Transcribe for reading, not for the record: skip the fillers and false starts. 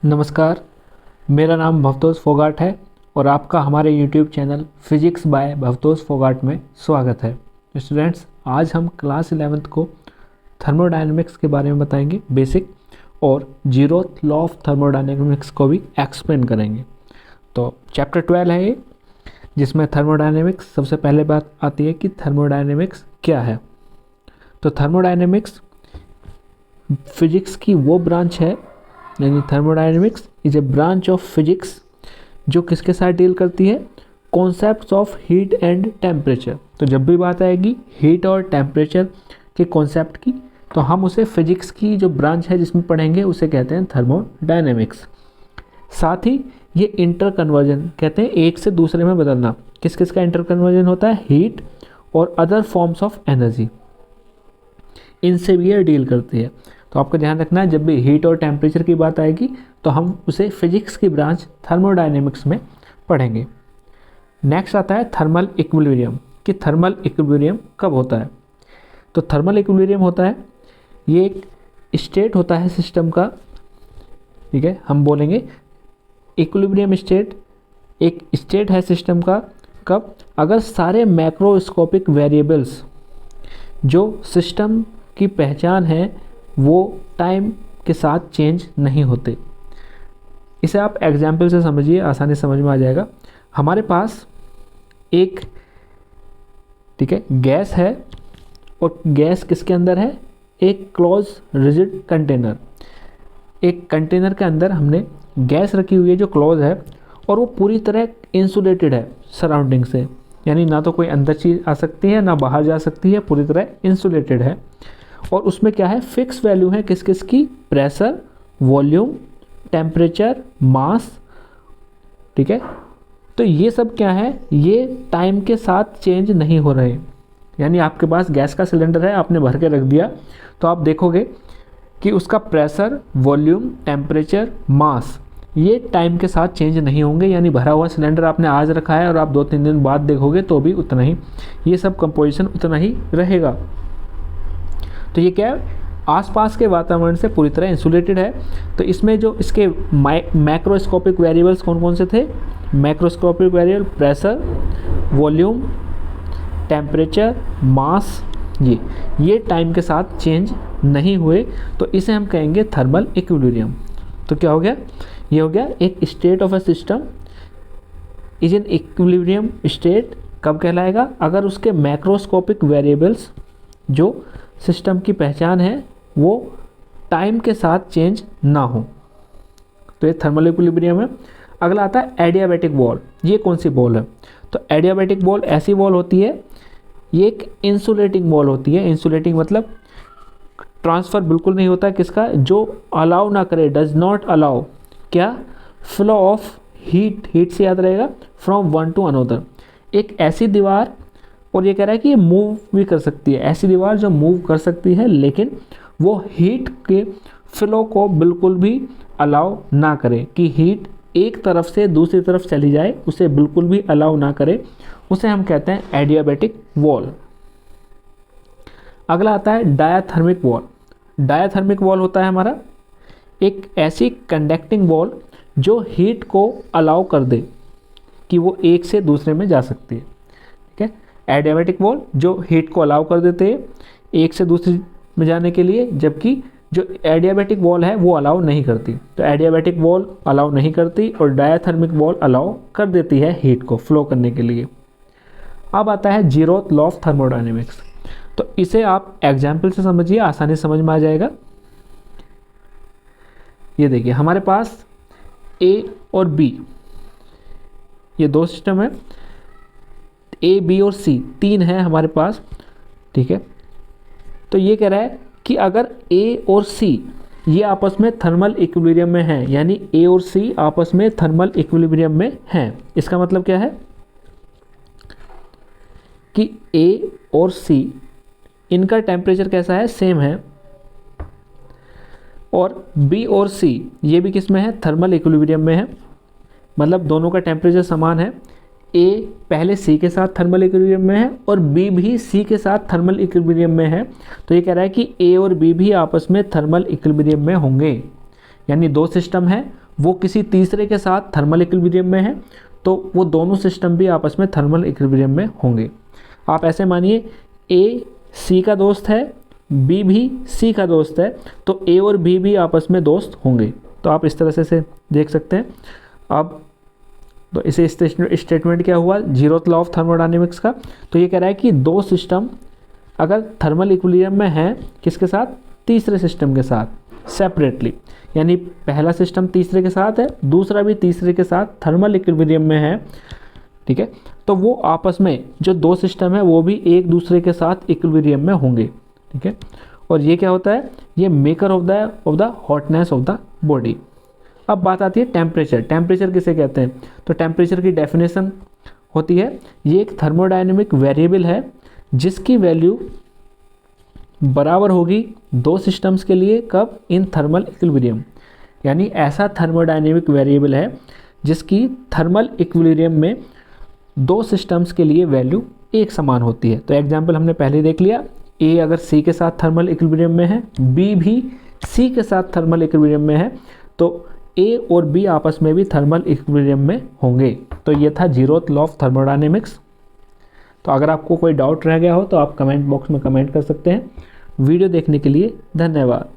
नमस्कार, मेरा नाम भवतोष फोगाट है और आपका हमारे YouTube channel physics by Bhavtosh Phogat में स्वागत है। स्टूडेंट्स, आज हम क्लास 11th को थर्मोडायनेमिक्स के बारे में बताएंगे बेसिक, और जीरोथ लॉ ऑफ थर्मोडायनेमिक्स को भी एक्सप्लेन करेंगे। तो चैप्टर 12 है ये, जिसमें थर्मोडायनेमिक्स सबसे पहले बात आती है कि थर्मोडायनेमिक्स क्या है। तो थर्मोडायनेमिक्स फिजिक्स की वो ब्रांच है, यानी thermodynamics is a branch of physics जो किसके साथ डील करती है, concepts of heat and temperature. तो जब भी बात आएगी हीट और टेम्परेचर के कॉन्सेप्ट की, तो हम उसे फिजिक्स की जो ब्रांच है जिसमें पढ़ेंगे उसे कहते हैं थर्मोडायनेमिक्स। साथ ही ये इंटर कन्वर्जन कहते हैं, एक से दूसरे में बदलना। किस किस का इंटर कन्वर्जन होता है? हीट और अदर फॉर्म्स ऑफ एनर्जी, इनसे भी ये डील करती है। तो आपको ध्यान रखना है, जब भी हीट और टेम्परेचर की बात आएगी तो हम उसे फिजिक्स की ब्रांच थर्मोडायनेमिक्स में पढ़ेंगे। नेक्स्ट आता है थर्मल इक्विलिब्रियम, कि थर्मल इक्विलिब्रियम कब होता है। तो थर्मल इक्विलिब्रियम होता है, ये एक स्टेट होता है सिस्टम का, ठीक है। हम बोलेंगे इक्विलिब्रियम स्टेट एक स्टेट है सिस्टम का, कब? अगर सारे मैक्रोस्कोपिक वेरिएबल्स जो सिस्टम की पहचान है वो टाइम के साथ चेंज नहीं होते। इसे आप एग्जाम्पल से समझिए, आसानी से समझ में आ जाएगा। हमारे पास एक, ठीक है, गैस है, और गैस किसके अंदर है? एक क्लोज रिजिड कंटेनर। एक कंटेनर के अंदर हमने गैस रखी हुई है जो क्लोज है, और वो पूरी तरह इंसुलेटेड है सराउंडिंग से, यानी ना तो कोई अंदर चीज़ आ सकती है ना बाहर जा सकती है, पूरी तरह इंसुलेटेड है। और उसमें क्या है? फिक्स वैल्यू है किस किस की? प्रेशर, वॉल्यूम, टेम्परेचर, मास, ठीक है। तो ये सब क्या है? ये टाइम के साथ चेंज नहीं हो रहे। यानी आपके पास गैस का सिलेंडर है, आपने भर के रख दिया, तो आप देखोगे कि उसका प्रेशर, वॉल्यूम, टेम्परेचर, मास ये टाइम के साथ चेंज नहीं होंगे। यानी भरा हुआ सिलेंडर आपने आज रखा है और आप 2-3 दिन बाद देखोगे तो भी उतना ही, ये सब कंपोजिशन उतना ही रहेगा। तो ये क्या है? आसपास के वातावरण से पूरी तरह इंसुलेटेड है। तो इसमें जो इसके मैक्रोस्कोपिक वेरिएबल्स कौन कौन से थे? Macroscopic variable pressure, volume, temperature, mass, ये टाइम के साथ चेंज नहीं हुए, तो इसे हम कहेंगे थर्मल इक्विलिब्रियम। तो क्या हो गया? ये हो गया एक state of a system is in equilibrium state. कब कहलाएगा? अगर उसके मैक्रोस्कोपिक वेरिएबल्स जो सिस्टम की पहचान है वो टाइम के साथ चेंज ना हो, तो ये थर्मल इक्विलिब्रियम है। अगला आता है एडियाबैटिक वॉल। ये कौन सी वॉल है? तो एडियाबैटिक वॉल ऐसी वॉल होती है, ये एक इंसुलेटिंग वॉल होती है। इंसुलेटिंग मतलब ट्रांसफ़र बिल्कुल नहीं होता किसका? जो अलाउ ना करे, डज नॉट अलाउ क्या? फ्लो ऑफ हीट से याद रहेगा, फ्रॉम वन टू अनोदर। एक ऐसी दीवार, और ये कह रहा है कि ये मूव भी कर सकती है, ऐसी दीवार जो मूव कर सकती है लेकिन वो हीट के फ्लो को बिल्कुल भी अलाउ ना करे, कि हीट एक तरफ से दूसरी तरफ चली जाए, उसे बिल्कुल भी अलाउ ना करे, उसे हम कहते हैं एडियाबैटिक वॉल। अगला आता है डायाथर्मिक वॉल। डायाथर्मिक वॉल होता है हमारा एक ऐसी कंडक्टिंग वॉल जो हीट को अलाउ कर दे कि वो एक से दूसरे में जा सकती है, ठीक है। एडियाबैटिक वॉल जो हीट को अलाउ कर देते हैं एक से दूसरी में जाने के लिए, जबकि जो एडियाबैटिक वॉल है वो अलाउ नहीं करती। तो एडियाबैटिक वॉल अलाउ नहीं करती और डायाथर्मिक वॉल अलाउ कर देती है हीट को फ्लो करने के लिए। अब आता है जीरोथ लॉ ऑफ थर्मोडायनेमिक्स। तो इसे आप एग्जाम्पल से समझिए, आसानी से समझ में आ जाएगा। ये देखिए, हमारे पास ए और बी, ये दो सिस्टम है, ए, बी और सी, तीन है हमारे पास, ठीक है। तो ये कह रहा है कि अगर ए और सी ये आपस में थर्मल इक्विलिब्रियम में हैं, यानी ए और सी आपस में थर्मल इक्विलिब्रियम में हैं, इसका मतलब क्या है कि ए और सी इनका टेम्परेचर कैसा है? सेम है। और बी और सी ये भी किस में है? थर्मल इक्विलिब्रियम में है, मतलब दोनों का टेम्परेचर समान है। ए पहले सी के साथ थर्मल इक्विलिब्रियम में है और बी भी सी के साथ थर्मल इक्विलिब्रियम में है। तो ये कह रहा है कि ए और बी भी आपस में थर्मल इक्विलिब्रियम में होंगे, यानी दो सिस्टम है वो किसी तीसरे के साथ थर्मल इक्विलिब्रियम में है तो वो दोनों सिस्टम भी आपस में थर्मल इक्विलिब्रियम में होंगे। आप ऐसे मानिए ए सी का दोस्त है, बी भी सी का दोस्त है, तो ए और बी भी आपस में दोस्त होंगे। तो आप इस तरह से देख सकते हैं। अब तो इसे स्टेटमेंट क्या हुआ, जीरोथ लॉ ऑफ थर्मोडायनेमिक्स का। तो ये कह रहा है कि दो सिस्टम अगर थर्मल इक्विलिब्रियम में है किसके साथ, तीसरे सिस्टम के साथ सेपरेटली, यानी पहला सिस्टम तीसरे के साथ है, दूसरा भी तीसरे के साथ थर्मल इक्विलिब्रियम में है, ठीक है, तो वो आपस में जो दो सिस्टम है वो भी एक दूसरे के साथ इक्विलिब्रियम में होंगे, ठीक है। और ये क्या होता है, ये maker of the hotness of the body. अब बात आती है टेम्परेचर। टेम्परेचर किसे कहते हैं, तो टेम्परेचर की डेफिनेशन होती है, ये एक थर्मोडायनेमिक वेरिएबल है जिसकी वैल्यू बराबर होगी दो सिस्टम्स के लिए, कब, इन थर्मल इक्विलिब्रियम। यानी ऐसा थर्मोडायनेमिक वेरिएबल है जिसकी थर्मल इक्विलिब्रियम में दो सिस्टम्स के लिए वैल्यू एक समान होती है। तो एग्जांपल हमने पहले देख लिया, ए अगर सी के साथ थर्मल इक्विलिब्रियम में है, बी भी सी के साथ थर्मल इक्विलिब्रियम में है, तो ए और बी आपस में भी थर्मल इक्विलिब्रियम में होंगे। तो ये था जीरोथ लॉ ऑफ थर्मोडायनेमिक्स। तो अगर आपको कोई डाउट रह गया हो तो आप कमेंट बॉक्स में कमेंट कर सकते हैं। वीडियो देखने के लिए धन्यवाद।